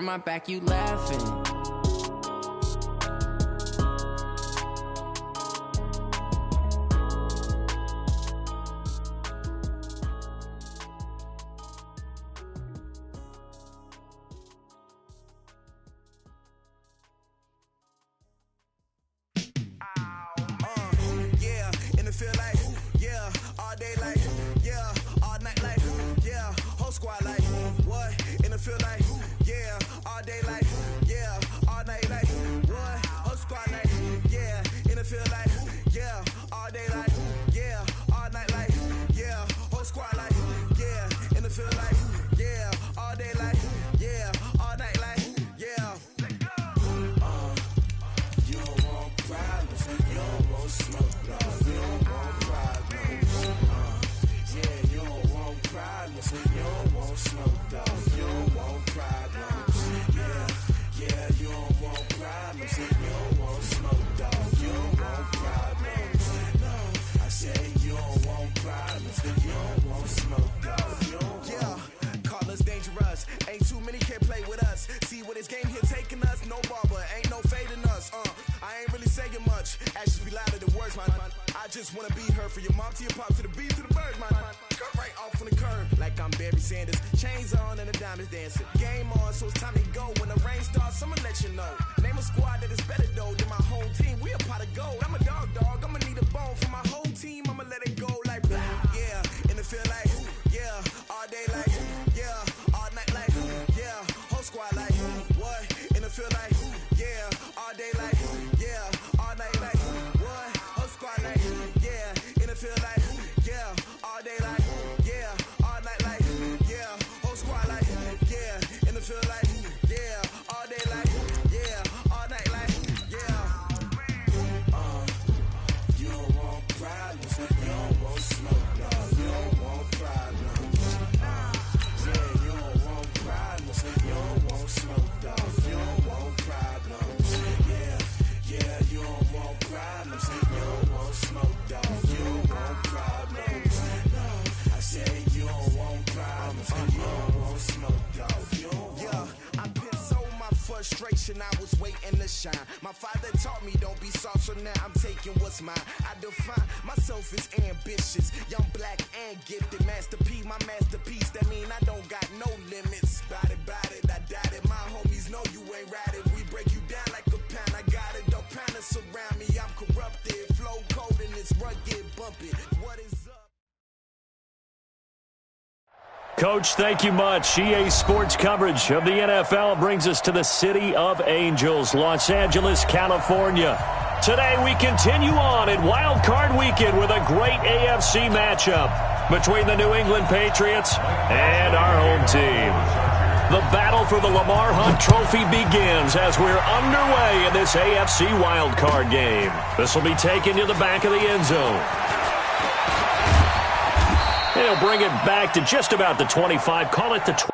Behind my back, you laughing. I was waiting to shine. My father taught me don't be soft, so now I'm taking what's mine. I define myself as ambitious, young, black, and gifted. Master P, my masterpiece. That mean I don't got no limits. Bout it, I doubt it. My homies know you ain't ratted. We break you down like a pound. I got it, don't panic surround me. I'm corrupted, flow cold and it's rugged, bumpy. What is up? Coach, thank you much. EA Sports coverage of the NFL brings us to the City of Angels, Los Angeles, California. Today we continue on in Wild Card Weekend with a great AFC matchup between the New England Patriots and our home team. The battle for the Lamar Hunt Trophy begins as we're underway in this AFC Wild Card game. This will be taken to the back of the end zone. He'll bring it back to just about the 25. Call it the 20.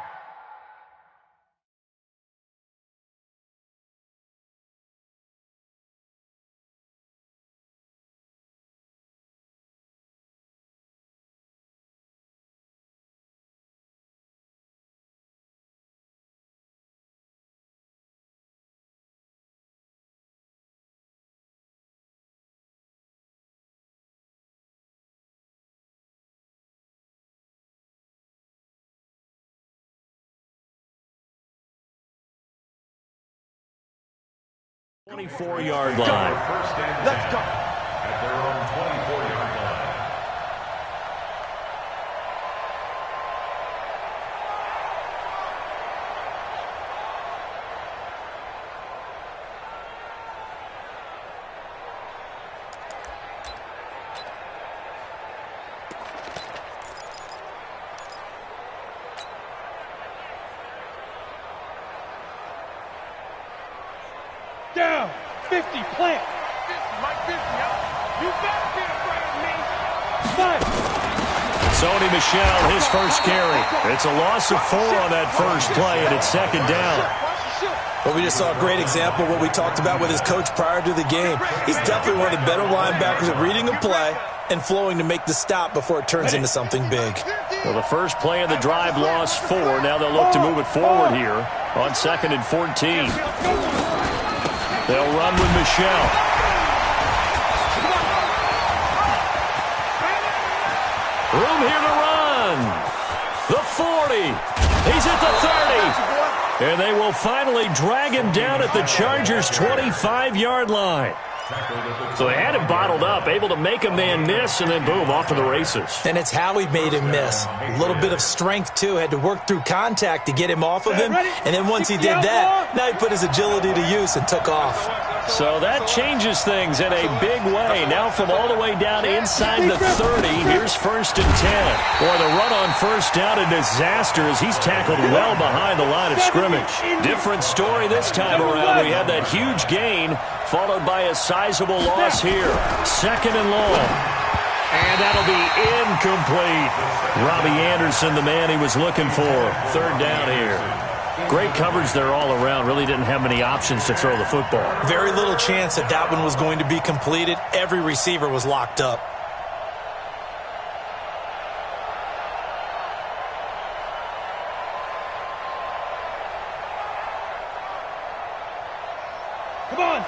Yard line. Let's go. At their own 24-yard line. Down, 50, plant. 50, Mike 50, you better be afraid of me. Fight. Sony Michel, his first carry. It's a loss of 4 on that first play, and it's second down. Well, we just saw a great example of what we talked about with his coach prior to the game. He's definitely one of the better linebackers at reading a play and flowing to make the stop before it turns into something big. Well, the first play of the drive lost 4. Now they'll look to move it forward here on 2nd and 14. They'll run with Michelle. Room here to run. The 40. He's at the 30. And they will finally drag him down at the Chargers' 25-yard line. So they had him bottled up, able to make a man miss, and then boom, off to the races. And it's how he made him miss. A little bit of strength, too. Had to work through contact to get him off of him. And then once he did that, now he put his agility to use and took off. So that changes things in a big way. Now from all the way down inside the 30, here's 1st and 10. Boy, the run on first down, a disaster as he's tackled well behind the line of scrimmage. Different story this time around. We had that huge gain, followed by a sizable loss here. 2nd and long. And that'll be incomplete. Robbie Anderson, the man he was looking for. 3rd down here. Great coverage there all around. Really didn't have many options to throw the football. Very little chance that that one was going to be completed. Every receiver was locked up.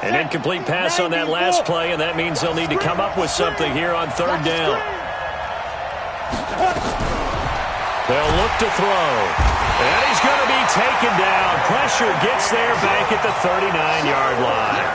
An incomplete pass on that last play, and that means they'll need to come up with something here on 3rd down. They'll look to throw. And he's going to be taken down. Pressure gets there back at the 39-yard line.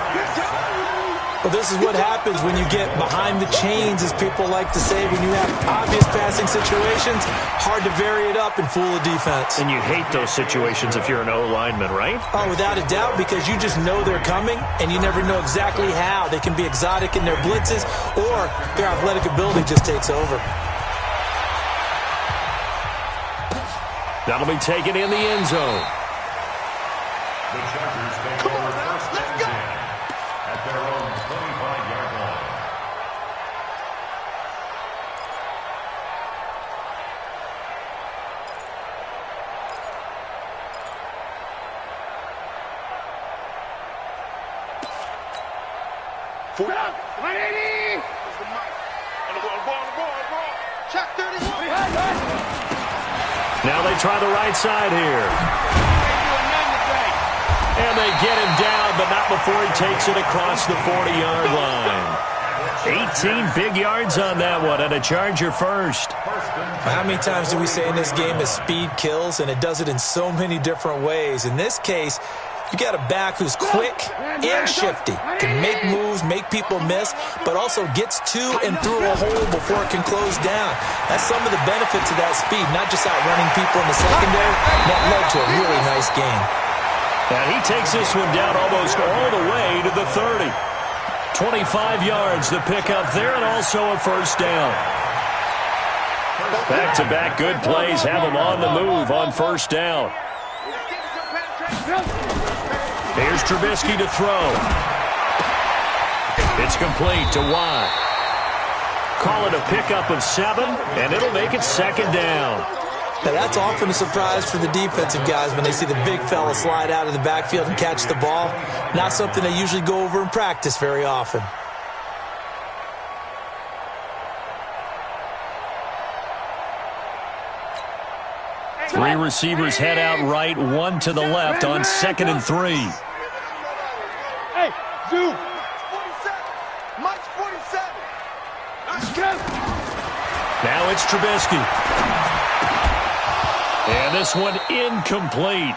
Well, this is what happens when you get behind the chains, as people like to say. When you have obvious passing situations, hard to vary it up and fool a defense. And you hate those situations if you're an O-lineman, right? Oh, without a doubt, because you just know they're coming, and you never know exactly how. They can be exotic in their blitzes, or their athletic ability just takes over. That'll be taken in the end zone. The Chargers take over 1st and 10 at their own 25-yard line. Check 31. Now they try the right side here. And they get him down, but not before he takes it across the 40-yard line. 18 big yards on that one, and a Charger first. How many times do we say in this game that speed kills, and it does it in so many different ways? In this case, you got a back who's quick and shifty, can make moves, make people miss, but also gets to and through a hole before it can close down. That's some of the benefits of that speed, not just outrunning people in the secondary. That led to a really nice game. And he takes this one down almost all the way to the 30. 25 yards to pick up there, and also a first down. Back-to-back good plays have him on the move on first down. Here's Trubisky to throw. It's complete to Watt. Call it a pickup of 7, and it'll make it 2nd down. Now, that's often a surprise for the defensive guys when they see the big fella slide out of the backfield and catch the ball. Not something they usually go over in practice very often. Three receivers head out right, one to the left on 2nd and 3. Hey, Zoo. 47. Mike's 47. Let's go. Now it's Trubisky. And this one incomplete.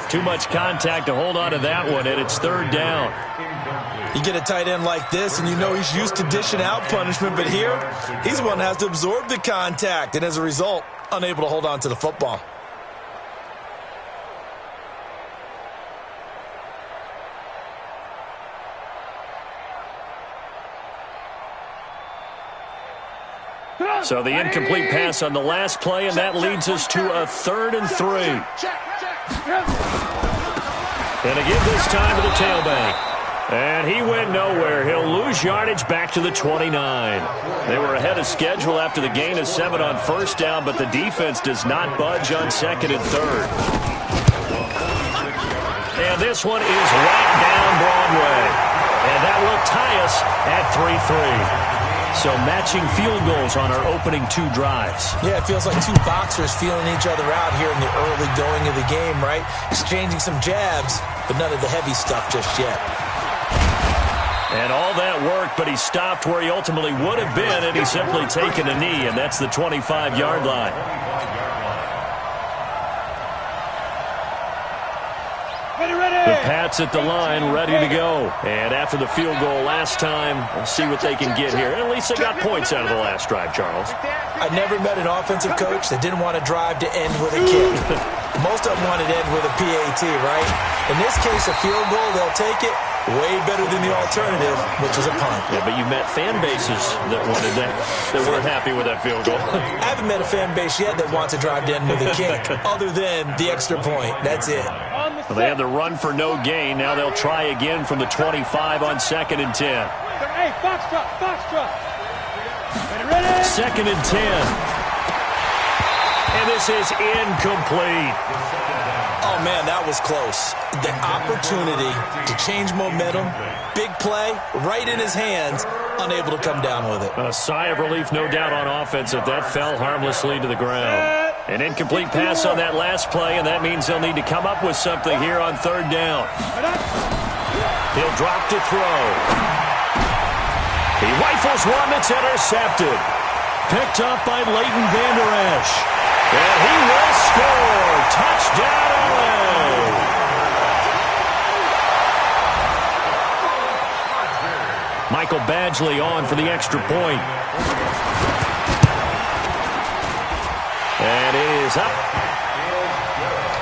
Too much contact to hold on to that one, and it's 3rd down. You get a tight end like this, and you know he's used to dishing out punishment, but here, he's the one that has to absorb the contact, and as a result, unable to hold on to the football. So the incomplete pass on the last play, and that leads us to a 3rd and 3. And again this time to the tailback. And he went nowhere. He'll lose yardage back to the 29. They were ahead of schedule after the gain of 7 on first down, but the defense does not budge on 2nd and 3rd. And this one is right down Broadway. And that will tie us at 3-3. So matching field goals on our opening 2 drives. Yeah, it feels like 2 boxers feeling each other out here in the early going of the game, right? Exchanging some jabs, but none of the heavy stuff just yet. And all that work, but he stopped where he ultimately would have been, and he's simply taken a knee, and that's the 25-yard line. The Pats at the line, ready to go. And after the field goal last time, we'll see what they can get here. At least they got points out of the last drive, Charles. I never met an offensive coach that didn't want to drive to end with a kick. Most of them wanted to end with a PAT, right? In this case, a field goal, they'll take it. Way better than the alternative, which is a punt. Yeah, but you met fan bases that wanted that weren't happy with that field goal. I haven't met a fan base yet that wants to drive to end with a kick, other than the extra point. That's it. Well, they have the run for no gain. Now they'll try again from the 25 on 2nd and 10. Hey, box truck. 2nd and 10. And this is incomplete. Oh, man, that was close. The opportunity to change momentum, big play, right in his hands, unable to come down with it. A sigh of relief, no doubt, on offense that fell harmlessly to the ground. An incomplete pass on that last play, and that means they'll need to come up with something here on 3rd down. He'll drop to throw. He rifles one that's intercepted. Picked up by Leighton Vander Esch. And he will score. Touchdown, LA. Michael Badgley on for the extra point. And it is up.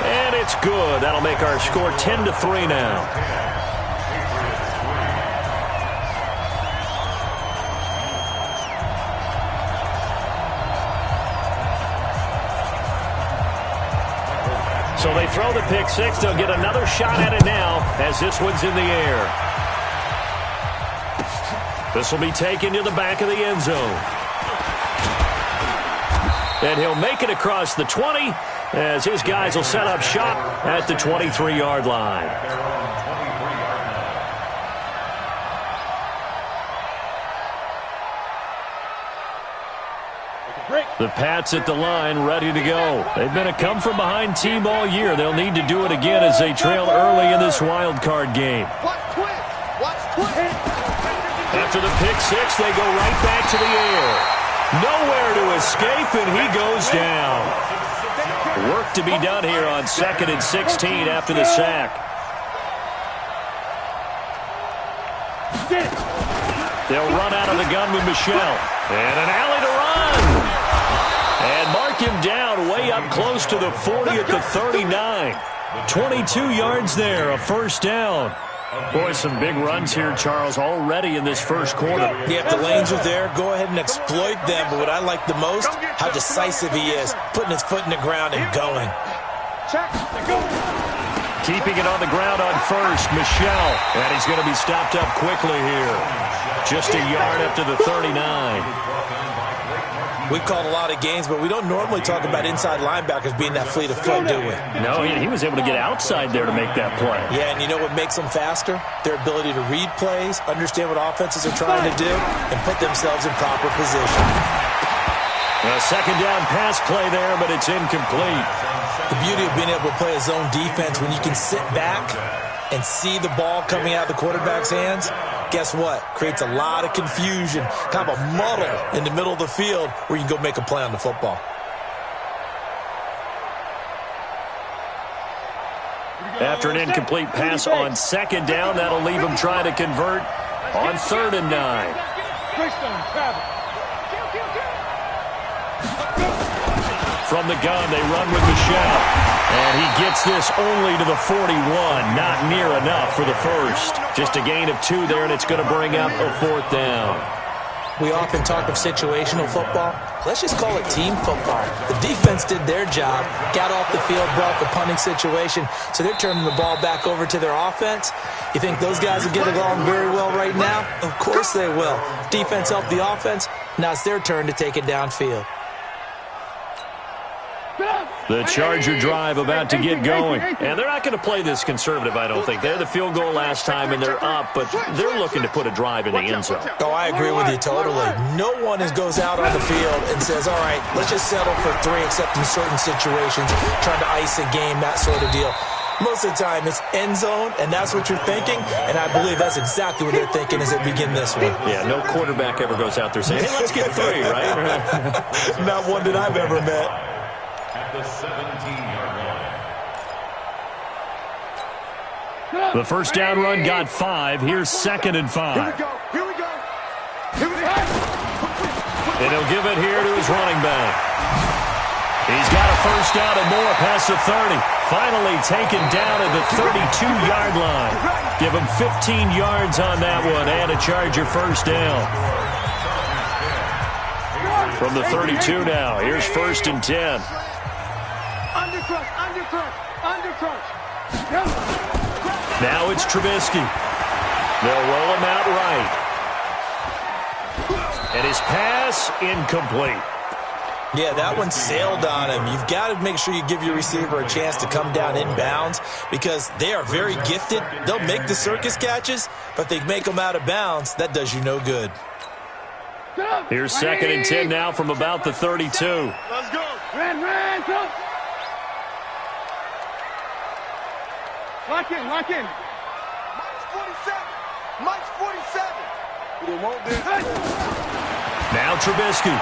And it's good. That'll make our score 10-3 now. So they throw the pick 6. They'll get another shot at it now as this one's in the air. This will be taken to the back of the end zone. And he'll make it across the 20 as his guys will set up shop at the 23-yard line. The Pats at the line, ready to go. They've been a come-from-behind team all year. They'll need to do it again as they trail early in this wild card game. After the pick 6, they go right back to the air. Nowhere to escape, and he goes down. Work to be done here on 2nd and 16 after the sack. They'll run out of the gun with Michelle. And an alley to run. And mark him down way up close to the 40 at the 39. 22 yards there, a first down. Boy, some big runs here, Charles, already in this first quarter. Yeah, if the lanes are there, go ahead and exploit them. But what I like the most, how decisive he is, putting his foot in the ground and going. Keeping it on the ground on first, Michelle. And he's going to be stopped up quickly here. Just a yard up to the 39. We've called a lot of games, but we don't normally talk about inside linebackers being that fleet of foot, do we? No, he was able to get outside there to make that play. Yeah, and you know what makes them faster? Their ability to read plays, understand what offenses are trying to do, and put themselves in proper position. A second down pass play there, but it's incomplete. The beauty of being able to play a zone defense when you can sit back and see the ball coming out of the quarterback's hands, guess what? Creates a lot of confusion, kind of a muddle in the middle of the field where you can go make a play on the football. After an incomplete pass on second down, that'll leave him trying to convert on 3rd and 9. From the gun, they run with Michelle. And he gets this only to the 41. Not near enough for the first. Just a gain of 2 there, and it's going to bring up a 4th down. We often talk of situational football. Let's just call it team football. The defense did their job, got off the field, brought the punting situation, so they're turning the ball back over to their offense. You think those guys will get along very well right now? Of course they will. Defense helped the offense. Now it's their turn to take it downfield. The Charger drive about to get going. And they're not going to play this conservative, I don't think. They had the field goal last time, and they're up, but they're looking to put a drive in the end zone. Oh, I agree with you totally. No one goes out on the field and says, all right, let's just settle for 3, except in certain situations, trying to ice a game, that sort of deal. Most of the time, it's end zone, and that's what you're thinking, and I believe that's exactly what they're thinking as they begin this one. Yeah, no quarterback ever goes out there saying, hey, let's get 3, right? Not one that I've ever met. At the 17-yard line. The first down run got 5. Here's 2nd and 5. Here we go. Here we go. Here we go. And he'll give it here to his running back. He's got a first down and more past the 30. Finally taken down at the 32-yard line. Give him 15 yards on that one and a Charger first down. From the 32 now, here's 1st and 10. Undercrush, undercrush, undercrush. Now it's Trubisky. They'll roll him out right. And his pass incomplete. Yeah, that one sailed on him. You've got to make sure you give your receiver a chance to come down inbounds because they are very gifted. They'll make the circus catches, but they make them out of bounds. That does you no good. Here's 2nd and 10 now from about the 32. Let's go. Ran, go. Lock in, lock in. Mike's 47. Mike's 47. They won't do it. Now Trubisky.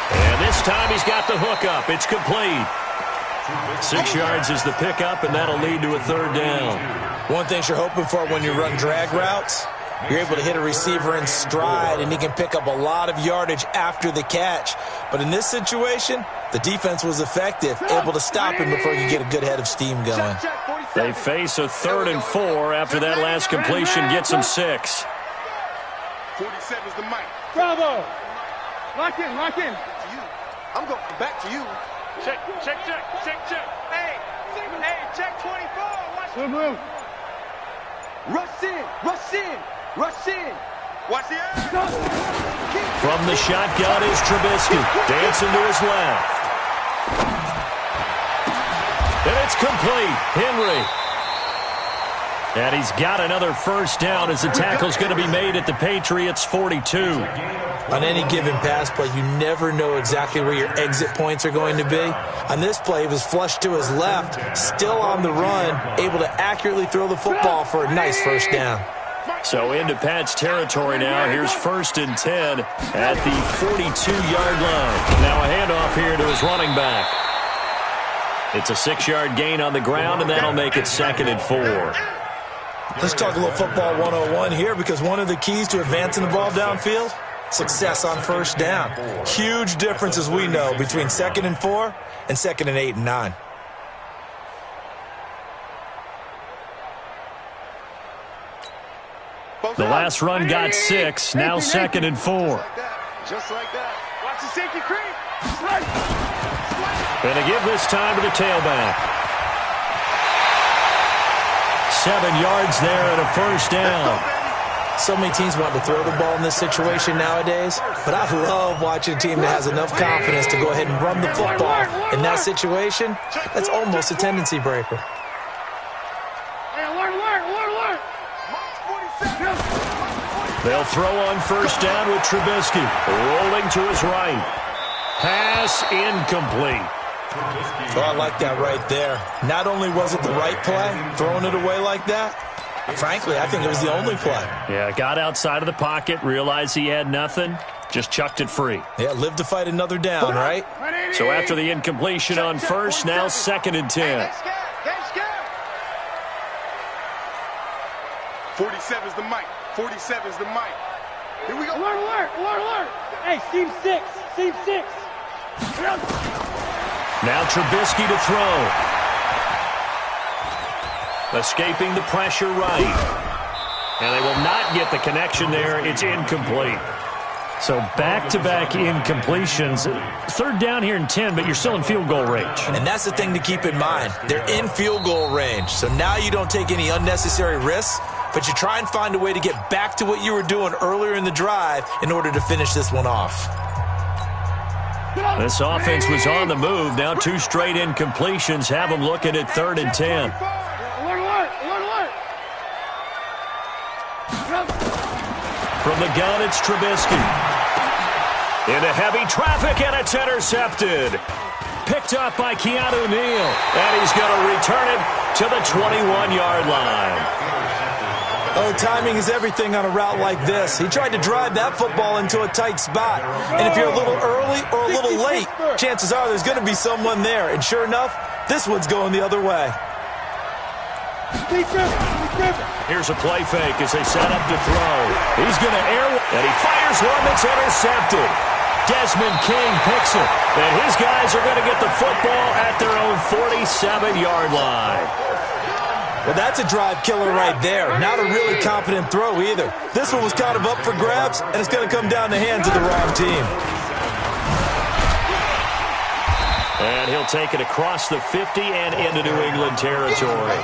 And this time he's got the hook up. It's complete. 6 yards is the pickup, and that'll lead to a 3rd down. One thing you're hoping for when you run drag routes, you're able to hit a receiver in stride, and he can pick up a lot of yardage after the catch. But in this situation, the defense was effective, able to stop him before he could get a good head of steam going. They face a 3rd and 4 after that last completion gets them 6. 47's the mic. Bravo. Lock in, lock in. I'm going back to you. Check. Hey, check 24. Watch. Blue. Rush in. Watch the air. From the shotgun is Trubisky. Dancing to his left. And it's complete. Henry. And he's got another first down as the tackle's going to be made at the Patriots' 42. On any given pass play, you never know exactly where your exit points are going to be. On this play, he was flushed to his left, still on the run, able to accurately throw the football for a nice first down. So into Pat's territory now. Here's 1st and 10 at the 42-yard line. Now a handoff here to his running back. It's a 6-yard gain on the ground, and that'll make it 2nd and 4. Let's talk a little football 101 here because one of the keys to advancing the ball downfield, success on first down. Huge difference, as we know, between 2nd and 4 and 2nd and 8 and 9. The last run got 6, now 2nd and 4. Just like that. Watch the safety creep. Going to give this time to the tailback. 7 yards there and a first down. So many teams want to throw the ball in this situation nowadays, but I love watching a team that has enough confidence to go ahead and run the football. In that situation, that's almost a tendency breaker. They'll throw on first down with Trubisky. Rolling to his right. Pass incomplete. Oh, I like that right there. Not only was it the right play, throwing it away like that, frankly, I think it was the only play. Yeah, got outside of the pocket, realized he had nothing, just chucked it free. Yeah, live to fight another down, right? So after the incompletion on first, now 2nd and 10. 47's the mic. 47's the mic. Here we go. Alert. Hey, seam 6. Now Trubisky to throw. Escaping the pressure right. And they will not get the connection there. It's incomplete. So back-to-back incompletions. 3rd down here and 10, but you're still in field goal range. And that's the thing to keep in mind. They're in field goal range. So now you don't take any unnecessary risks, but you try and find a way to get back to what you were doing earlier in the drive in order to finish this one off. This offense was on the move. Now 2 straight incompletions have them looking at 3rd and 10. From the gun, it's Trubisky. Into heavy traffic, and it's intercepted. Picked up by Keanu Neal. And he's going to return it to the 21-yard line. Oh, timing is everything on a route like this. He tried to drive that football into a tight spot. And if you're a little early or a little late, chances are there's going to be someone there. And sure enough, this one's going the other way. Here's a play fake as they set up to throw. He's going to air, and he fires one that's intercepted. Desmond King picks it, and his guys are going to get the football at their own 47-yard line. Well, that's a drive killer right there. Not a really confident throw either. This one was kind of up for grabs, and it's going to come down the hands of the wrong team. And he'll take it across the 50 and into New England territory.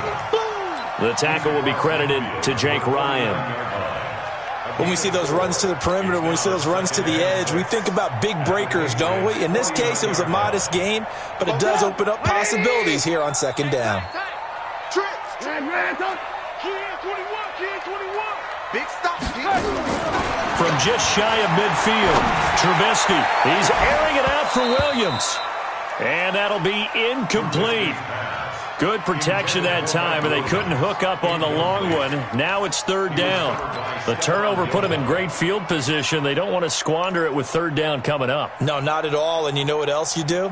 The tackle will be credited to Jake Ryan. When we see those runs to the perimeter, when we see those runs to the edge, we think about big breakers, don't we? In this case, it was a modest gain, but it does open up possibilities here on 2nd down. Big stop. From just shy of midfield, Trubisky. He's airing it out for Williams. And that'll be incomplete. Good protection that time, and they couldn't hook up on the long one. Now it's 3rd down. The turnover put them in great field position. They don't want to squander it with 3rd down coming up. No, not at all. And you know what else you do?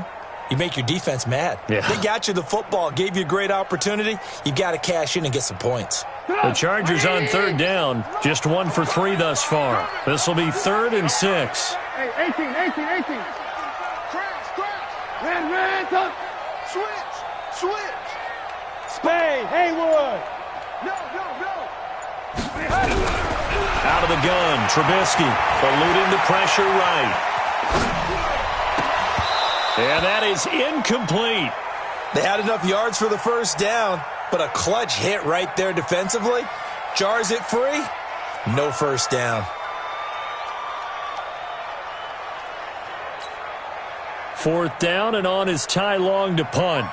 You make your defense mad. Yeah. They got you the football, gave you a great opportunity. You got to cash in and get some points. The Chargers on 3rd down, just 1 for 3 thus far. This will be 3rd and 6. Hey, 18. Crash. Red, switch. Spade, Haywood. No. Out of the gun, Trubisky, eluding the pressure right. And that is incomplete. They had enough yards for the 1st down, but a clutch hit right there defensively. Jars it free. No 1st down. 4th down, and on is Ty Long to punt.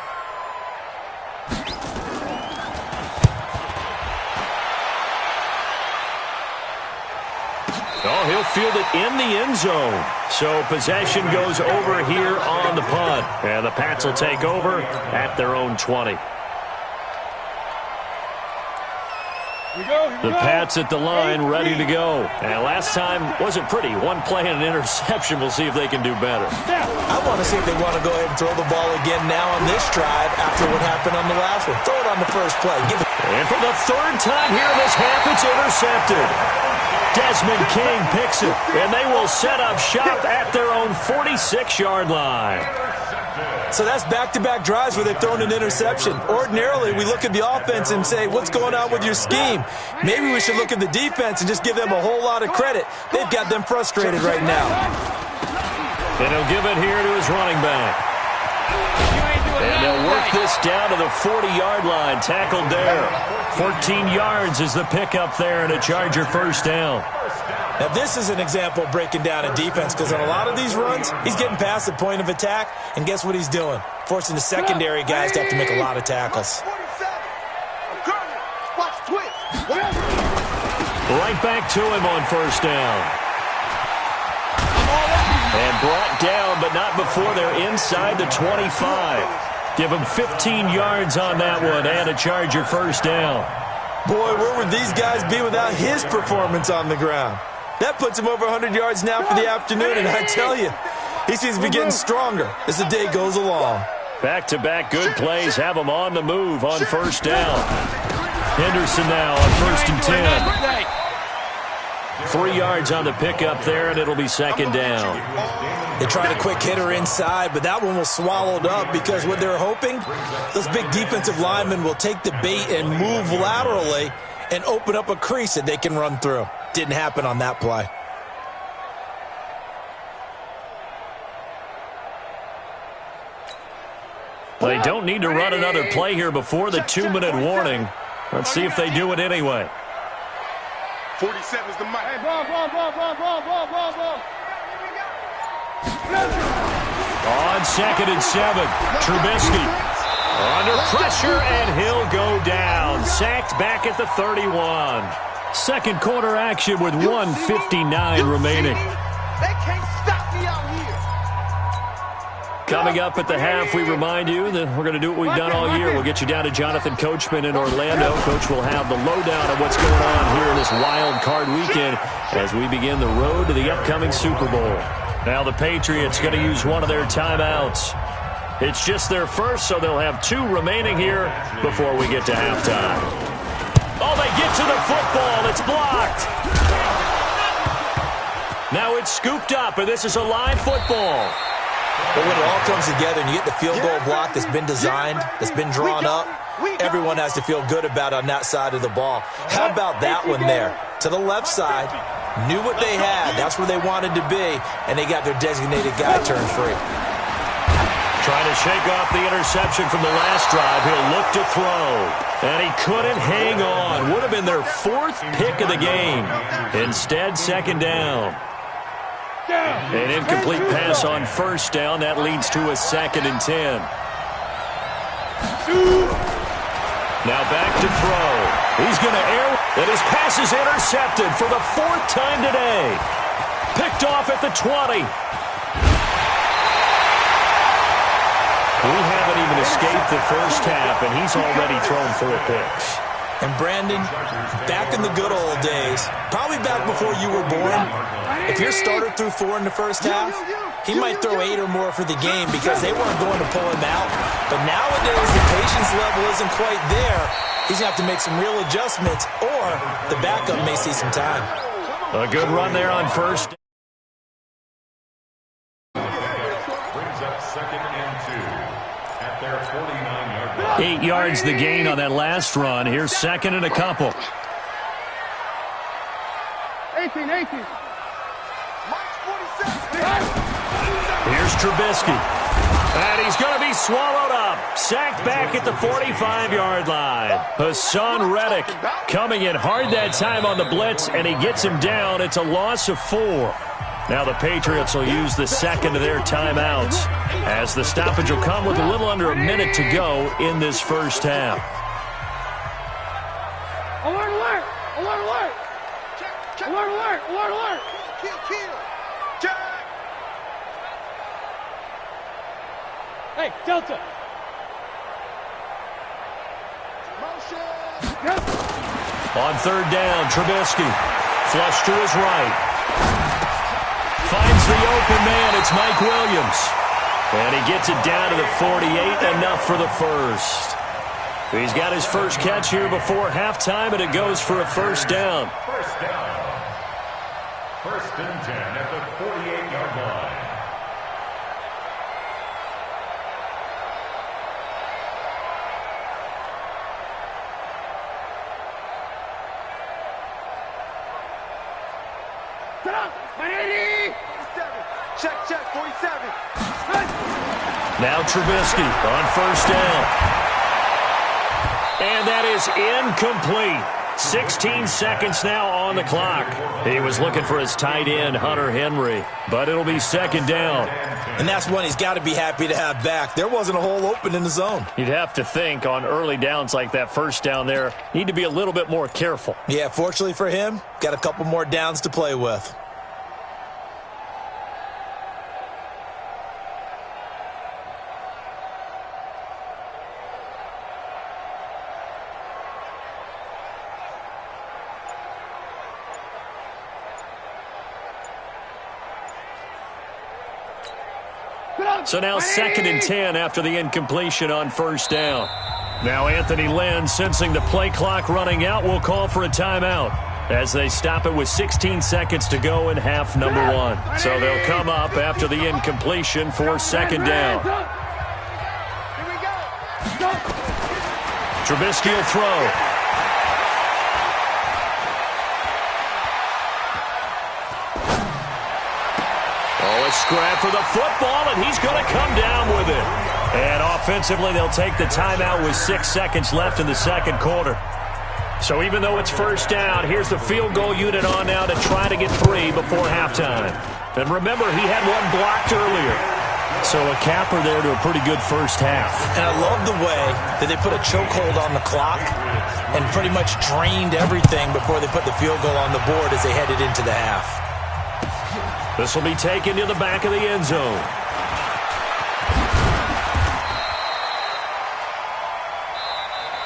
Oh, he'll field it in the end zone. So possession goes over here on the punt. And the Pats will take over at their own 20. The Pats at the line, ready to go. And last time wasn't pretty. 1 play and an interception. We'll see if they can do better. I want to see if they want to go ahead and throw the ball again now on this drive after what happened on the last one. Throw it on the first play. And for the 3rd time here this half, it's intercepted. Desmond King picks it, and they will set up shop at their own 46-yard line. So that's back-to-back drives where they've thrown an interception. Ordinarily, we look at the offense and say, what's going on with your scheme? Maybe we should look at the defense and just give them a whole lot of credit. They've got them frustrated right now. And he'll give it here to his running back. And they'll work this down to the 40-yard line, tackled there. 14 yards is the pickup there, and a Charger 1st down. Now, this is an example of breaking down a defense, because on a lot of these runs, he's getting past the point of attack, and guess what he's doing? Forcing the secondary guys to have to make a lot of tackles. Right back to him on 1st down. And brought down, but not before they're inside the 25. Give him 15 yards on that one, and a Charger 1st down. Boy, where would these guys be without his performance on the ground? That puts him over 100 yards now for the afternoon, and I tell you, he seems to be getting stronger as the day goes along. Back-to-back good plays have him on the move on 1st down. Henderson now on 1st and 10. 3 yards on the pickup there, and it'll be 2nd down. They tried a quick hitter inside, but that one was swallowed up because what they're hoping, those big defensive linemen will take the bait and move laterally and open up a crease that they can run through. Didn't happen on that play. They don't need to run another play here before the 2-minute warning. Let's see if they do it anyway. 47's the mic. Hey, ball. On 2nd and 7, Trubisky under pressure, and he'll go down. Sacked back at the 31. Second quarter action with 1:59 remaining. They can't stop me out here. Coming up at the half, we remind you that we're going to do what we've done all year. We'll get you down to Jonathan Coachman in Orlando. Coach will have the lowdown of what's going on here in this wild card weekend as we begin the road to the upcoming Super Bowl. Now the Patriots going to use one of their timeouts. It's just their first, so they'll have 2 remaining here before we get to halftime. Oh, they get to the football. It's blocked. Now it's scooped up, and this is a live football. But when it all comes together and you get the field goal block that's been designed, that's been drawn up, everyone has to feel good about on that side of the ball. How about that one there? To the left side, knew what they had. That's where they wanted to be, and they got their designated guy turned free. Trying to shake off the interception from the last drive. He'll look to throw. And he couldn't hang on. Would have been their 4th pick of the game. Instead, 2nd down. An incomplete pass on 1st down. That leads to a 2nd and 10. Now back to throw. He's going to air. And his pass is intercepted for the 4th time today. Picked off at the 20. We haven't even escaped the first half, and he's already thrown 4 picks. And Brandon, back in the good old days, probably back before you were born, if your starter threw 4 in the first half, he might throw 8 or more for the game because they weren't going to pull him out. But nowadays, the patience level isn't quite there. He's going to have to make some real adjustments, or the backup may see some time. A good run there on 1st. Brings up 2nd and 2 at their 49-yard line. 8 yards the gain on that last run. Here's 2nd and a couple. 18. Here's Trubisky. And he's going to be swallowed up. Sacked back at the 45-yard line. Hassan Reddick coming in hard that time on the blitz, and he gets him down. It's a loss of 4. Now the Patriots will use the 2nd of their timeouts as the stoppage will come with a little under a minute to go in this first half. Alert, alert! Alert, alert! Alert, alert! Alert, alert! Kill! Jack! Hey, Delta! Motion! On 3rd down, Trubisky. Flush to his right. Finds the open man. It's Mike Williams. And he gets it down to the 48. Enough for the first. He's got his first catch here before halftime, and it goes for a 1st down. First down. 1st and 10 at the 48-yard line. Check, 47. Now Trubisky on 1st down. And that is incomplete. 16 seconds now on the clock. He was looking for his tight end, Hunter Henry, but it'll be 2nd down. And that's one he's got to be happy to have back. There wasn't a hole open in the zone. You'd have to think on early downs like that 1st down there, need to be a little bit more careful. Yeah, fortunately for him, got a couple more downs to play with. So now 2nd and 10 after the incompletion on 1st down. Now Anthony Lynn, sensing the play clock running out, will call for a timeout as they stop it with 16 seconds to go in half number 1. So they'll come up after the incompletion for 2nd down. Trubisky will throw. A scrap for the football, and he's going to come down with it. And offensively, they'll take the timeout with 6 seconds left in the 2nd quarter. So even though it's 1st down, here's the field goal unit on now to try to get 3 before halftime. And remember, he had one blocked earlier. So a capper there to a pretty good first half. And I love the way that they put a chokehold on the clock and pretty much drained everything before they put the field goal on the board as they headed into the half. This will be taken to the back of the end zone.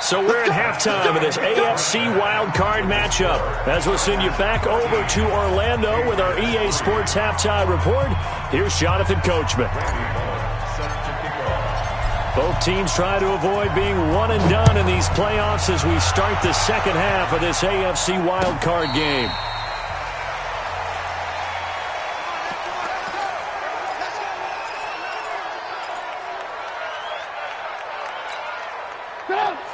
So we're at halftime of this AFC wildcard matchup. As we'll send you back over to Orlando with our EA Sports halftime report, here's Jonathan Coachman. Both teams try to avoid being one and done in these playoffs as we start the second half of this AFC wildcard game.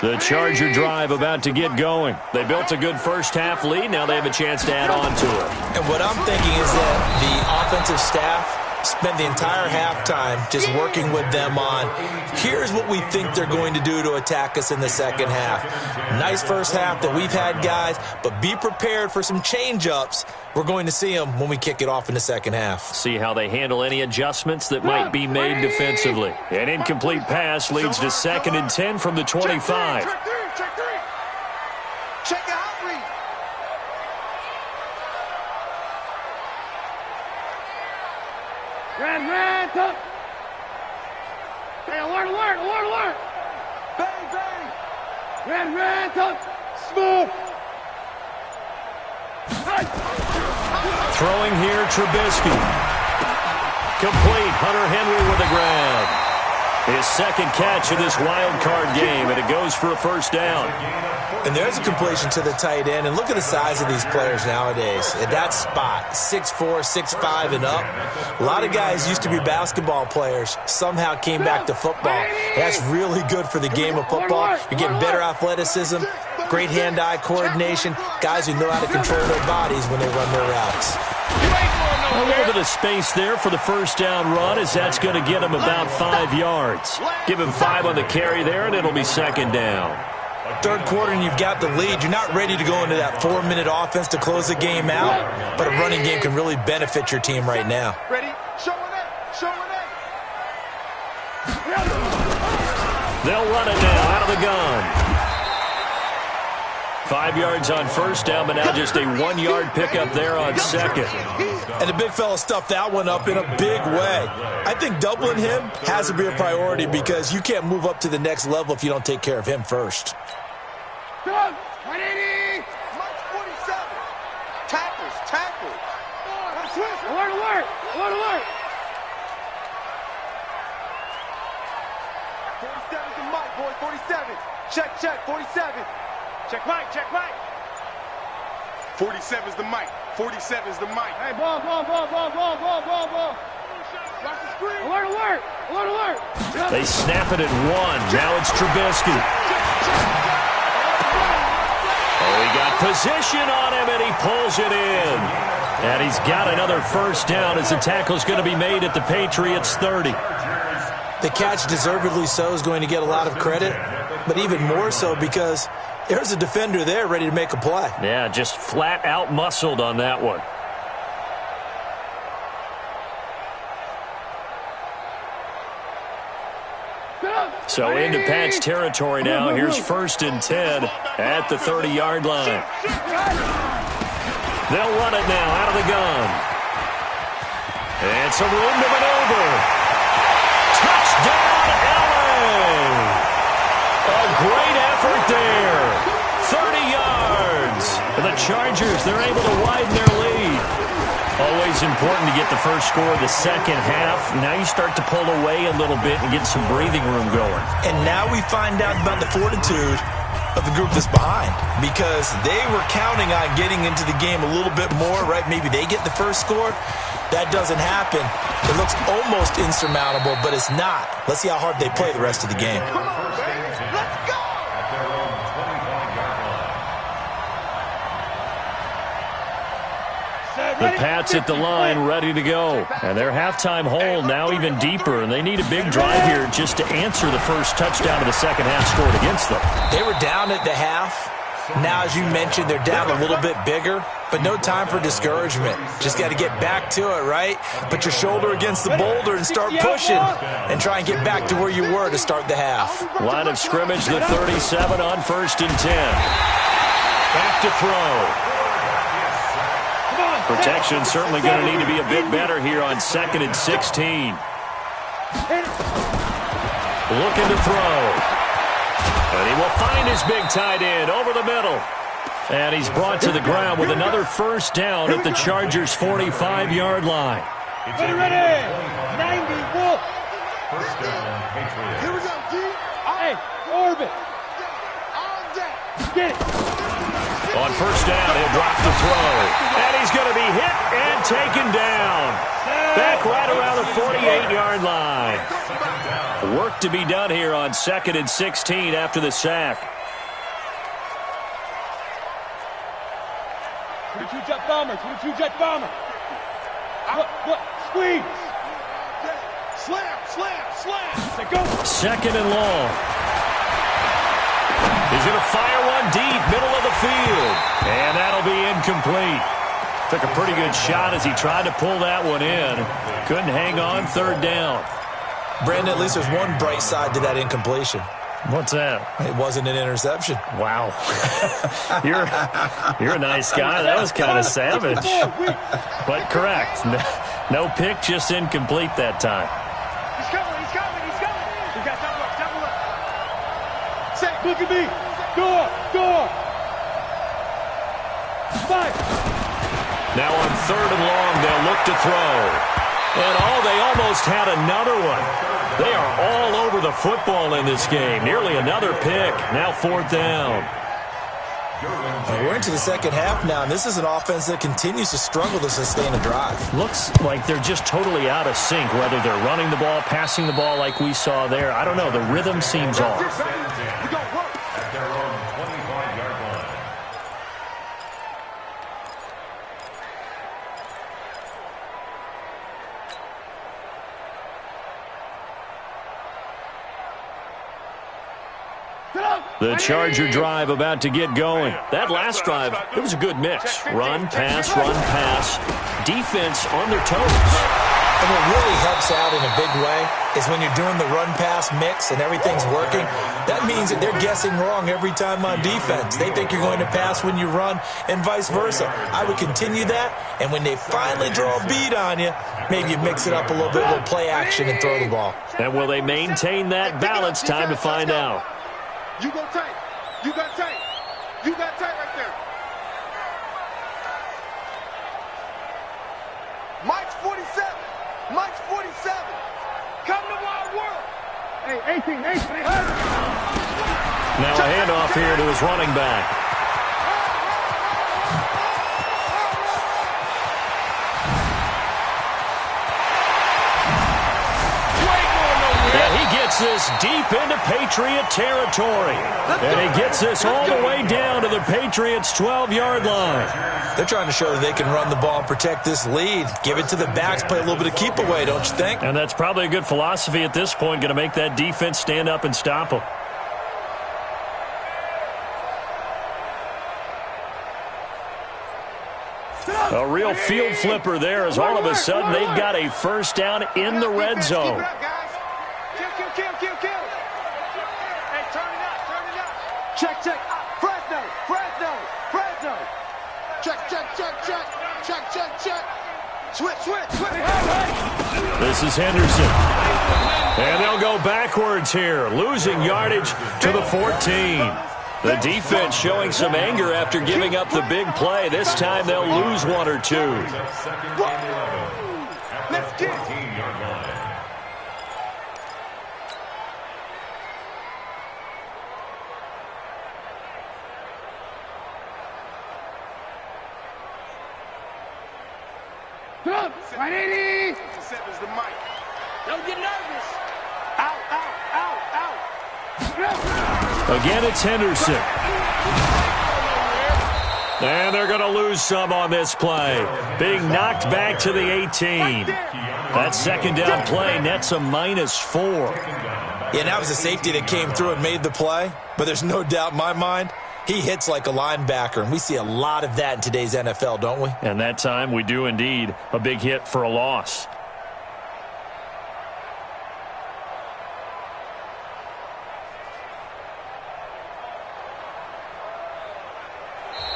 The Charger drive about to get going. They built a good first half lead. Now they have a chance to add on to it. And what I'm thinking is that the offensive staff spent the entire halftime just working with them on, here's what we think they're going to do to attack us in the second half. Nice first half that we've had, guys, but be prepared for some change-ups. We're going to see them when we kick it off in the second half. See how they handle any adjustments that might be made defensively. An incomplete pass leads to 2nd and 10 from the 25. Check three. Check the out read. Red, tuck. Hey, alert. Bang. Red, tuck. Smooth. Throwing here, Trubisky. Complete. Hunter Henry with a grab. His second catch of this wild card game, and it goes for a first down. And there's a completion to the tight end. And look at the size of these players nowadays. At that spot, 6'4", 6'5", and up. A lot of guys used to be basketball players, somehow came back to football. That's really good for the game of football. You're getting better athleticism, great hand-eye coordination, guys who know how to control their bodies when they run their routes. A little bit of space there for the first down run, as that's going to get him about 5 yards. Give him 5 on the carry there, and it'll be second down. Third quarter and you've got the lead. You're not ready to go into that 4-minute offense to close the game out, but a running game can really benefit your team right now. Ready? Show it. They'll run it now out of the gun. 5 yards on first down, but now just a 1-yard pickup there on second. And the big fella stuffed that one up in a big way. I think doubling him has to be a priority because you can't move up to the next level if you don't take care of him first. 180. Mike 47. Tackles. Alert. 47's the Mike, boy. 47. Check. 47. Check Mike. 47's the Mike. 47's the Mike. Hey, ball. Watch the screen. Alert. They snap it at 1. Now it's Trubisky. Oh, he got position on him, and he pulls it in. And he's got another first down as the tackle's going to be made at the Patriots' 30. The catch, deservedly so, is going to get a lot of credit, but even more so because there's a defender there ready to make a play. Yeah, just flat out muscled on that one. So into Pat's territory now. Here's 1st and 10 at the 30-yard line. They'll run it now out of the gun. And some room to maneuver. Touchdown, LA! A great effort there. 30 yards. And the Chargers, they're able to widen their lead. Always important to get the first score of the second half. Now you start to pull away a little bit and get some breathing room going. And now we find out about the fortitude of the group that's behind, because they were counting on getting into the game a little bit more, right? Maybe they get the first score. That doesn't happen. It looks almost insurmountable, but it's not. Let's see how hard they play the rest of the game. Come on, baby. Let's go. The Pats at the line, ready to go. And their halftime hole now even deeper, and they need a big drive here just to answer the first touchdown of the second half scored against them. They were down at the half, Now, as you mentioned, they're down a little bit bigger, but no time for discouragement. Just got to get back to it, right? Put your shoulder against the boulder and start pushing and try and get back to where you were to start the half. Line of scrimmage, the 37 on 1st and 10. Back to throw. Protection certainly going to need to be a bit better here on 2nd and 16. Looking to throw. And he will find his big tight end over the middle. And he's brought to the ground with another first down at the Chargers' 45-yard line. Ready. 91. First down, Patriots. Here we go, G. Hey, orbit. All day. Get it. On first down, he'll drop the throw. And he's going to be hit and taken down. Back right around the 48-yard line. Work to be done here on 2nd and 16 after the sack. 22 jet bomber, 22 jet bomber. What? Squeeze. Slam. Say go. 2nd and long. He's going to fire one deep, middle of the field. And that'll be incomplete. Took a pretty good shot as he tried to pull that one in. Couldn't hang on, 3rd down. Brandon, at least there's one bright side to that incompletion. What's that? It wasn't an interception. Wow. You're a nice guy. That was kind of savage. But correct. No pick, just incomplete that time. He's coming. We got double up. Say, look at me. Door. Five. Now on 3rd and long, they'll look to throw. And they almost had another one. They are all over the football in this game. Nearly another pick. Now 4th down. We're into the second half now, and this is an offense that continues to struggle to sustain a drive. Looks like they're just totally out of sync, whether they're running the ball, passing the ball like we saw there. I don't know. The rhythm seems off. At their own 25-yard line. The Charger drive about to get going. That last drive, it was a good mix. Run, pass. Defense on their toes. And what really helps out in a big way is when you're doing the run-pass mix and everything's working, that means that they're guessing wrong every time on defense. They think you're going to pass when you run and vice versa. I would continue that, and when they finally draw a beat on you, maybe you mix it up a little bit with play action and throw the ball. And will they maintain that balance? Time to find out. You go tight. You got tight right there. Mike's 47. Come to Wild World. Hey, 18. Now a handoff here to his running back. This deep into Patriot territory. And he gets this all the way down to the Patriots' 12-yard line. They're trying to show that they can run the ball and protect this lead. Give it to the backs, play a little bit of keep away, don't you think? And that's probably a good philosophy at this point, going to make that defense stand up and stop them. A real field flipper there as all of a sudden they've got a first down in the red zone. Kill. Hey, turn it up. Check. Fresno. Check. Switch. This is Henderson. And they'll go backwards here, losing yardage to the 14. The defense showing some anger after giving up the big play. This time they'll lose one or two. Let's get it. Right, 80. Is the mic. Don't get nervous. Out. Again, it's Henderson. And they're going to lose some on this play. Being knocked back to the 18. That second down play nets a -4. Yeah, that was a safety that came through and made the play. But there's no doubt in my mind, He hits like a linebacker, and we see a lot of that in today's NFL, don't we? And that time we do indeed. A big hit for a loss.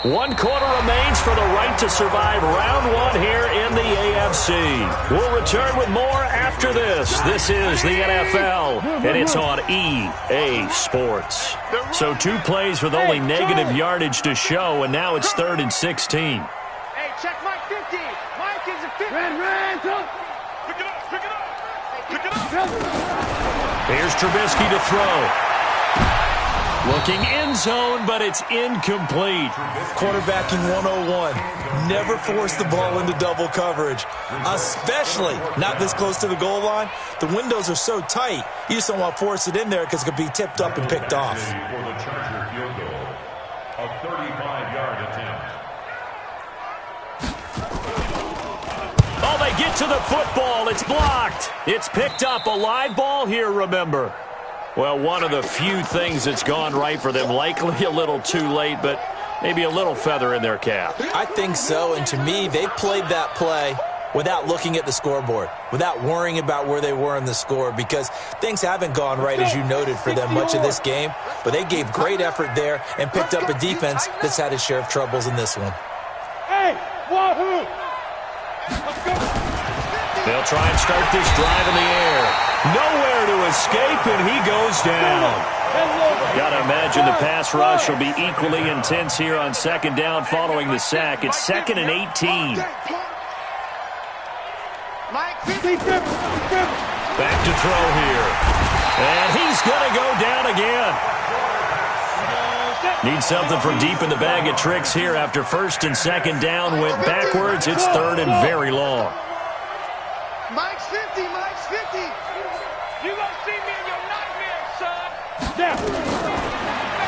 One quarter remains for the right to survive round one here in the AFC. We'll return with more after this. This is the NFL, and it's on EA Sports. So 2 plays with only negative yardage to show, and now it's 3rd and 16. Hey, check Mike 50. Mike is a 50. Red, pick it up, pick it up. Pick it up. Here's Trubisky to throw. Looking end zone, but it's incomplete. Quarterbacking 101. Never force the ball into double coverage, especially not this close to the goal line. The windows are so tight, you just don't want to force it in there because it could be tipped up and picked off. For the Charger field goal, a 35-yard attempt. Oh, they get to the football. It's blocked. It's picked up. A live ball here, remember. Well, one of the few things that's gone right for them. Likely a little too late, but maybe a little feather in their cap. I think so, and to me, they played that play without looking at the scoreboard, without worrying about where they were in the score, because things haven't gone right, as you noted, for them much of this game. But they gave great effort there and picked up a defense that's had its share of troubles in this one. Hey, wahoo! Let's go. They'll try and start this drive in the air. Nowhere to escape, and he goes down. Got to imagine the pass rush will be equally intense here on 2nd down following the sack. It's 2nd and 18. Back to throw here. And he's going to go down again. Need something from deep in the bag of tricks here after 1st and 2nd down went backwards. It's 3rd and very long. Mike's 50, Mike's 50. You gonna see me in your nightmares, son.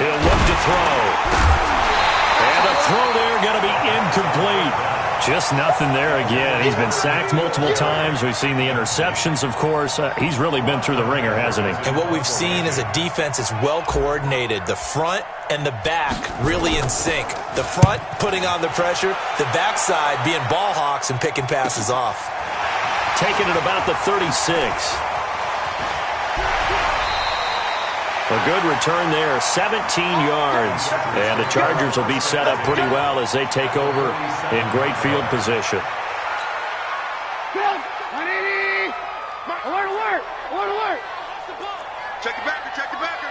He'll look to throw. And the throw there going to be incomplete. Just nothing there again. He's been sacked multiple times. We've seen the interceptions, of course. He's really been through the ringer, hasn't he? And what we've seen is a defense that's well coordinated. The front and the back really in sync. The front putting on the pressure. The backside being ball hawks and picking passes off. Taking it about the 36. A good return there, 17 yards. And the Chargers will be set up pretty well as they take over in great field position. 180. Alert, alert, alert, alert. Check your backer, check your backer.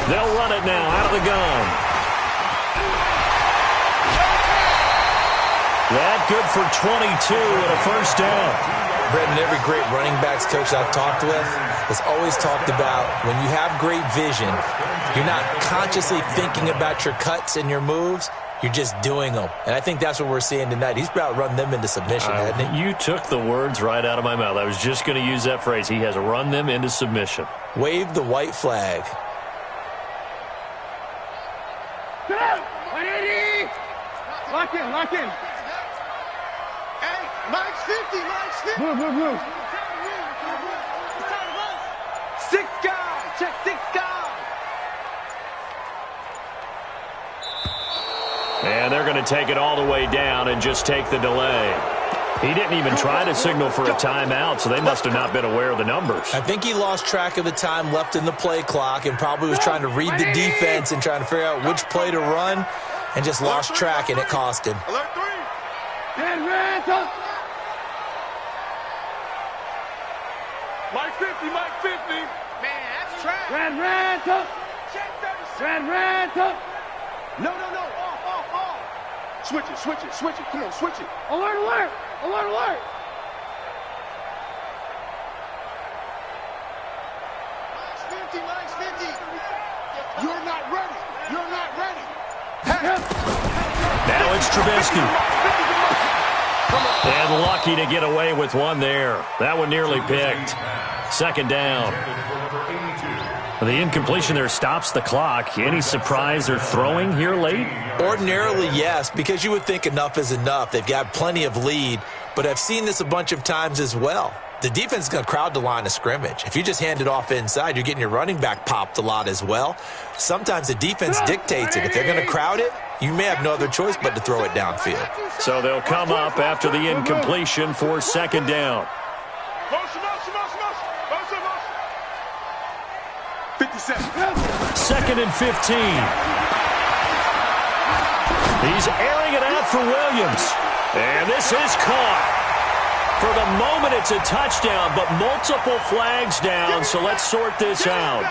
They'll run it now out of the gun. That good for 22 and a 1st down. Brendan, every great running backs coach I've talked with has always talked about when you have great vision, you're not consciously thinking about your cuts and your moves, you're just doing them. And I think that's what we're seeing tonight. He's about run them into submission, hasn't he? You took the words right out of my mouth. I was just going to use that phrase. He has run them into submission. Wave the white flag. 180. Lock in, lock in. Mike's 50, Mike's 50. Move. 6 guys, check 6 guys. And they're going to take it all the way down and just take the delay. He didn't even try to signal for a timeout, so they must have not been aware of the numbers. I think he lost track of the time left in the play clock and probably was trying to read the defense and trying to figure out which play to run and just lost track, and it cost him. Alert 3. Red, Mike 50, Mike 50. Man, that's trash. Red, check 36. Red, No. Off. Switch it. Come on, switch it. Alert. Mike's 50. You're not ready. Now it's Trubisky. And lucky to get away with one there. That one nearly picked. 2nd down. The incompletion there stops the clock. Any surprise they're throwing here late? Ordinarily, yes, because you would think enough is enough. They've got plenty of lead. but I've seen this a bunch of times as well. The defense is going to crowd the line of scrimmage. If you just hand it off inside, you're getting your running back popped a lot as well. Sometimes the defense dictates it. If they're going to crowd it, you may have no other choice but to throw it downfield. So they'll come up after the incompletion for second down. 2nd and 15. He's airing it out for Williams. And this is caught. For the moment, it's a touchdown, but multiple flags down, so let's sort this out.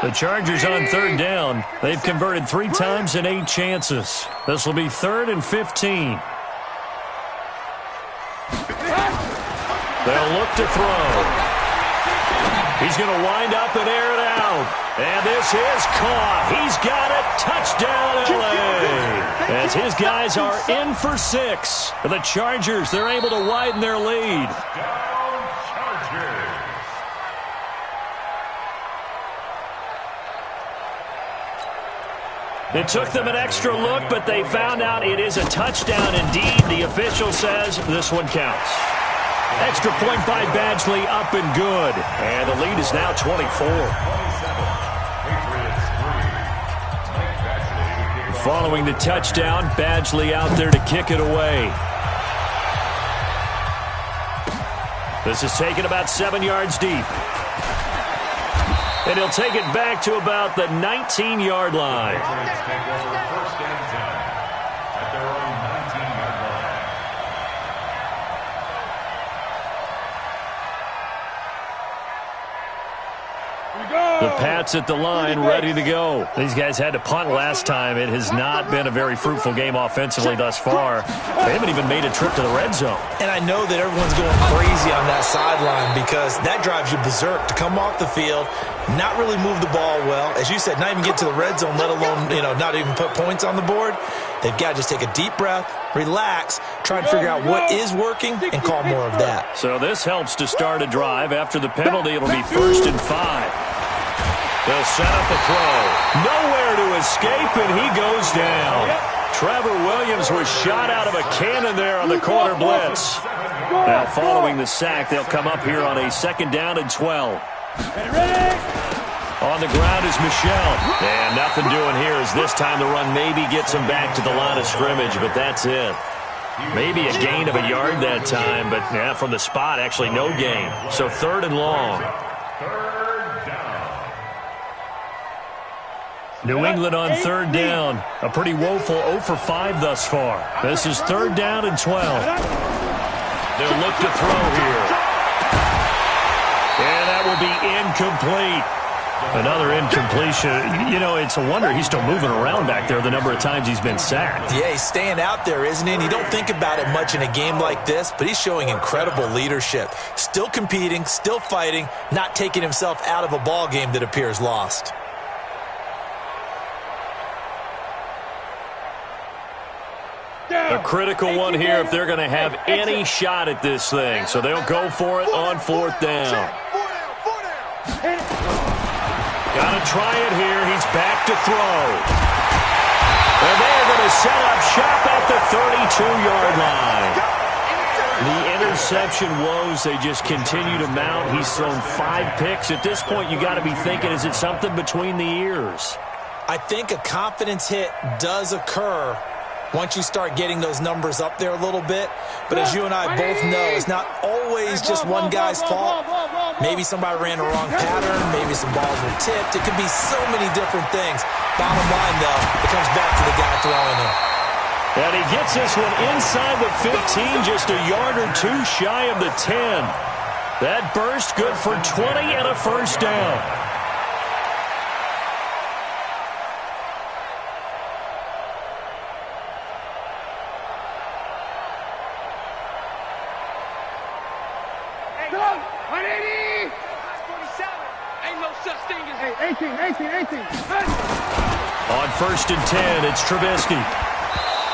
The Chargers on 3rd down. They've converted 3 times in 8 chances. This will be 3rd and 15. They'll look to throw. He's going to wind up and air it out. And this is caught. He's got it. Touchdown, L.A. As his guys are in for 6. The Chargers, they're able to widen their lead. It took them an extra look, but they found out it is a touchdown indeed. The official says this one counts. Extra point by Badgley, up and good. And the lead is now 24. Following the touchdown, Badgley out there to kick it away. This is taken about 7 yards deep. And he'll take it back to about the 19-yard line. The Pats at the line, ready to go. These guys had to punt last time. It has not been a very fruitful game offensively thus far. They haven't even made a trip to the red zone. And I know that everyone's going crazy on that sideline because that drives you berserk to come off the field, not really move the ball well. As you said, not even get to the red zone, let alone, not even put points on the board. They've got to just take a deep breath, relax, try and figure out what is working, and call more of that. So this helps to start a drive. After the penalty, it'll be 1st and 5. They'll set up a throw. Nowhere to escape, and he goes down. Trevor Williams was shot out of a cannon there on the corner blitz. Now, following the sack, they'll come up here on a 2nd down and 12. On the ground is Michel. And nothing doing here as this time the run maybe gets him back to the line of scrimmage, but that's it. Maybe a gain of a yard that time, but from the spot, actually no gain. So 3rd and long. New England on 3rd down. A pretty woeful 0 for 5 thus far. This is 3rd down and 12. They'll look to throw here. And that will be incomplete. Another incompletion. It's a wonder he's still moving around back there the number of times he's been sacked. Yeah, he's staying out there, isn't he? And you don't think about it much in a game like this, but he's showing incredible leadership. Still competing, still fighting, not taking himself out of a ball game that appears lost. A critical one here if they're going to have any shot at this thing. So they'll go for it on 4th down. Got to try it here. He's back to throw. And they're going to set up shop at the 32-yard line. The interception woes, they just continue to mount. He's thrown 5 picks. At this point, you got to be thinking, is it something between the ears? I think a confidence hit does occur once you start getting those numbers up there a little bit. But as you and I both know, it's not always just one guy's fault. Maybe somebody ran a wrong pattern. Maybe some balls were tipped. It could be so many different things. Bottom line, though, it comes back to the guy throwing it. And he gets this one inside the 15, just a yard or 2 shy of the 10. That burst good for 20 and a 1st down. On 1st and 10, it's Trubisky.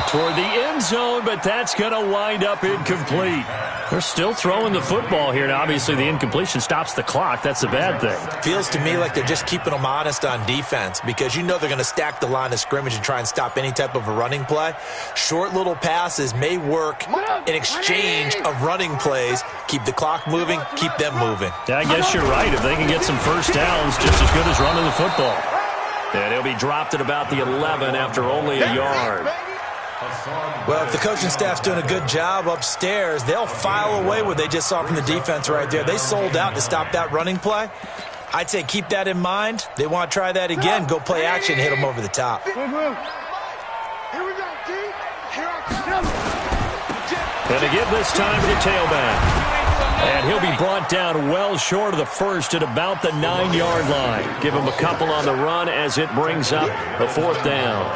toward the end zone, but that's going to wind up incomplete. They're still throwing the football here. Now, obviously, the incompletion stops the clock. That's a bad thing. Feels to me like they're just keeping them honest on defense because you know they're going to stack the line of scrimmage and try and stop any type of a running play. Short little passes may work in exchange of running plays. Keep the clock moving, keep them moving. Yeah, I guess you're right. If they can get some first downs, just as good as running the football. And he'll be dropped at about the 11 after only a yard. Well, if the coaching staff's doing a good job upstairs, they'll file away what they just saw from the defense right there. They sold out to stop that running play. I'd say keep that in mind. They want to try that again. Go play action, hit them over the top. Here we go, D. Here I come. And again this time to the tailback. And he'll be brought down well short of the first at about the 9-yard line. Give him a couple on the run as it brings up a fourth down.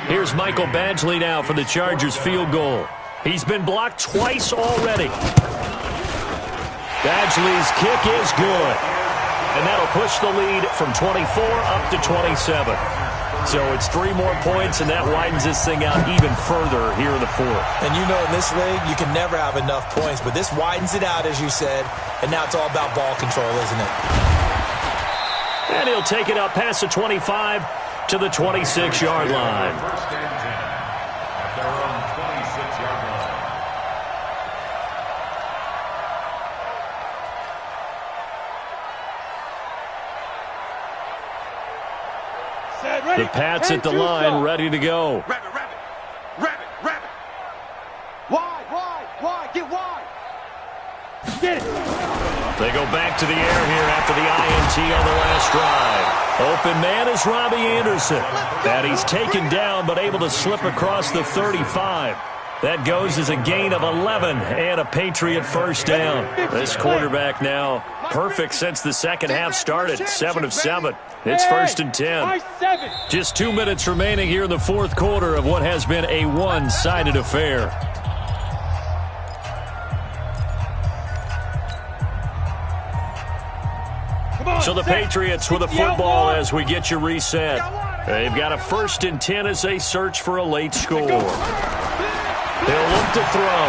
Here's Michael Badgley now for the Chargers field goal. He's been blocked twice already. Badgley's kick is good. And that'll push the lead from 24 up to 27. So it's 3 more points, and that widens this thing out even further here in the fourth. And you know in this league, you can never have enough points, but this widens it out, as you said, and now it's all about ball control, isn't it? And he'll take it up past the 25 to the 26-yard line. First and 10 at their own 26-yard line. The Pats at the line, ready to go. Rabbit. Wide. Get wide. Get it. They go back to the air here after the INT on the last drive. Open man is Robbie Anderson. And he's taken down but able to slip across the 35. That goes as a gain of 11 and a Patriot first down. This quarterback now perfect since the second half started. 7 of 7. It's first and 10. Just 2 minutes remaining here in the fourth quarter of what has been a one-sided affair. So the Patriots with a football as we get you reset. They've got a first and 10 as they search for a late score. They'll look to throw.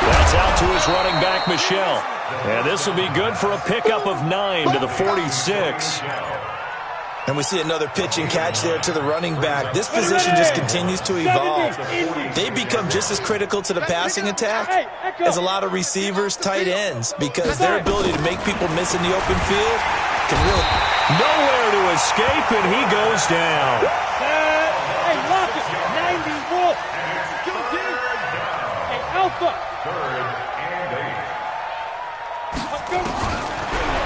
That's out to his running back, Michel. And this will be good for a pickup of 9 to the 46. And we see another pitch and catch there to the running back. This position just continues to evolve. They become just as critical to the passing attack as a lot of receivers, tight ends, because their ability to make people miss in the open field can really... Nowhere to escape, and he goes down. Hey, lock it. 91. Go deep. Hey, Alpha. Third and 8.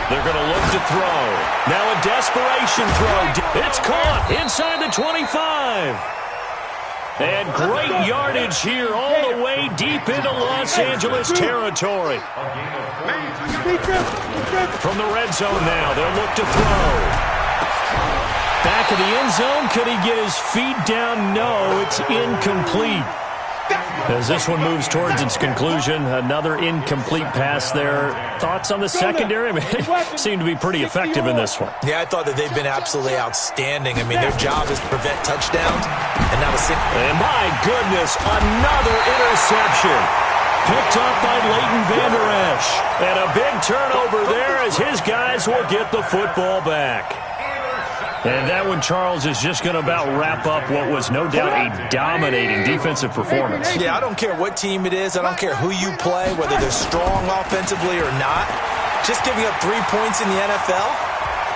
They're going to look to throw. Now a desperation throw. It's caught inside the 25. And great yardage here all the way deep into Los Angeles territory. From the red zone now, they'll look to throw. Back of the end zone, could he get his feet down? No, it's incomplete. As this one moves towards its conclusion, another incomplete pass there. Thoughts on the secondary? I mean, seem to be pretty effective in this one. Yeah, I thought that they've been absolutely outstanding. I mean, their job is to prevent touchdowns and not a single. And my goodness, another interception. Picked up by Leighton Vander Esch. And a big turnover there as his guys will get the football back. And that one, Charles, is just going to about wrap up what was no doubt a dominating defensive performance. Yeah, I don't care what team it is. I don't care who you play, whether they're strong offensively or not. Just giving up 3 points in the NFL,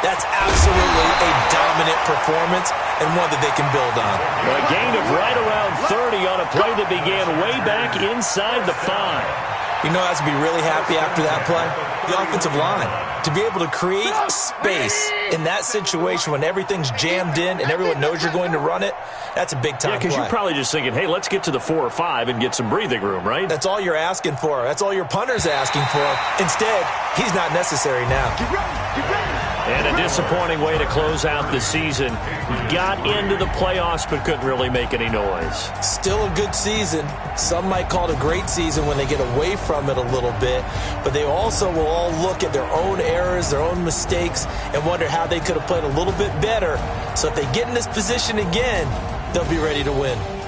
that's absolutely a dominant performance and one that they can build on. A gain of right around 30 on a play that began way back inside the 5. You know, I have to be really happy after that play. The offensive line. To be able to create space in that situation when everything's jammed in and everyone knows you're going to run it, that's a big-time play. Yeah, because you're probably just thinking, hey, let's get to the 4 or 5 and get some breathing room, right? That's all you're asking for. That's all your punter's asking for. Instead, he's not necessary now. And a disappointing way to close out the season. Got into the playoffs but couldn't really make any noise. Still a good season. Some might call it a great season when they get away from it a little bit. But they also will all look at their own errors, their own mistakes, and wonder how they could have played a little bit better. So if they get in this position again, they'll be ready to win.